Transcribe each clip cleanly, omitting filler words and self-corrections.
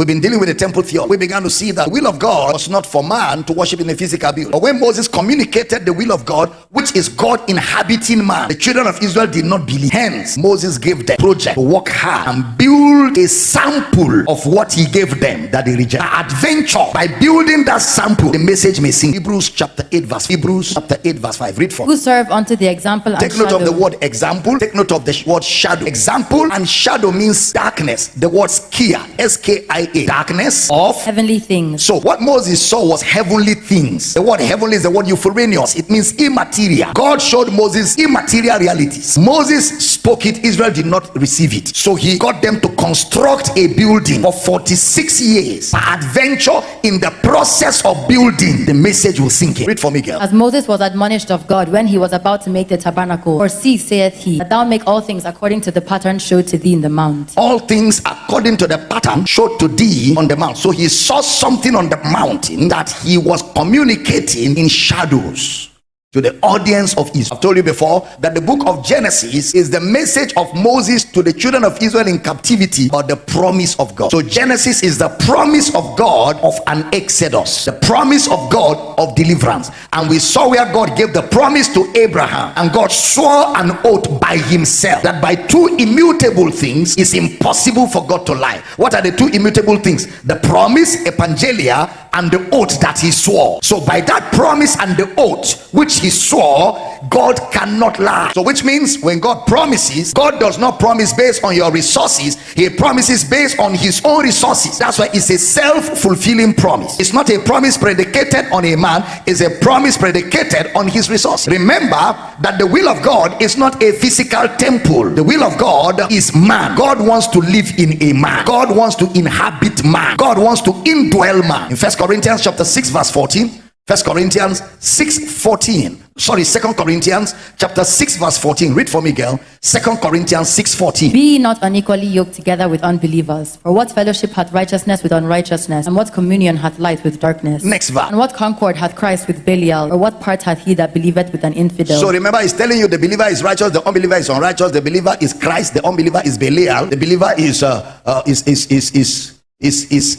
We've been dealing with the temple theology. We began to see that the will of God was not for man to worship in a physical building. But when Moses communicated the will of God, which is God inhabiting man, the children of Israel did not believe. Hence, Moses gave them a project to work hard and build a sample of what he gave them that they rejected. Adventure by building that sample, the message may sing. Hebrews chapter 8 verse 5. Read from. Who serve unto the example and Take note shadow. of the word example. Take note of the word shadow. Example and shadow means darkness. The word skia, S-K-I-A, darkness of heavenly things. So what Moses saw was heavenly things. The word heavenly is the word euphorenios. It means immaterial. God showed Moses immaterial realities. Moses spoke it, Israel did not receive it. So he got them to construct a building for 46 years. Adventure in the process of building, the message will sink in. Read for me, girl. As Moses was admonished of God when he was about to make the tabernacle. For see, saith he, that thou make all things according to the pattern showed to thee in the mount. All things according to the pattern showed to thee on the mount. So he saw something on the mountain that he was communicating in shadows to the audience of Israel. I've told you before that the book of Genesis is the message of Moses to the children of Israel in captivity, or the promise of God. So Genesis is the promise of God of an exodus, the promise of God of deliverance. And we saw where God gave the promise to Abraham, and God swore an oath by himself that by two immutable things it's impossible for God to lie. What are the two immutable things? The promise, evangelia, and the oath that he swore. So by that promise and the oath which he swore, God cannot lie. So which means when God promises, God does not promise based on your resources. He promises based on his own resources. That's why it's a self-fulfilling promise. It's not a promise predicated on a man. It's a promise predicated on his resources. Remember that the will of God is not a physical temple. The will of God is man. God wants to live in a man. God wants to inhabit man. God wants to indwell man. In 1 Corinthians chapter 6 verse 14, 1 Corinthians 6:14. Sorry, 2 Corinthians chapter 6 verse 14. Read for me, girl. 2 Corinthians 6:14. Be ye not unequally yoked together with unbelievers. For what fellowship hath righteousness with unrighteousness? And what communion hath light with darkness? Next verse. And what concord hath Christ with Belial? Or what part hath he that believeth with an infidel? So remember, he's telling you the believer is righteous, the unbeliever is unrighteous. The believer is Christ, the unbeliever is Belial. The believer is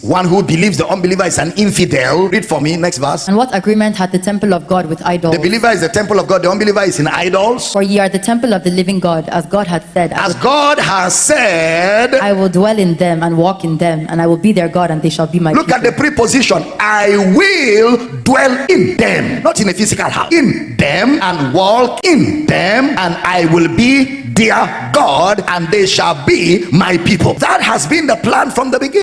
one who believes, the unbeliever is an infidel. Read for me, next verse. And what agreement hath the temple of God with idols? The believer is the temple of God, the unbeliever is in idols. For ye are the temple of the living God, as God hath said. As God has said, I will dwell in them and walk in them, and I will be their God, and they shall be my look people. at the preposition. I will dwell in them, not in a physical house. In them, and walk in them, and I will be their God, and they shall be my people. That has been the plan from the beginning.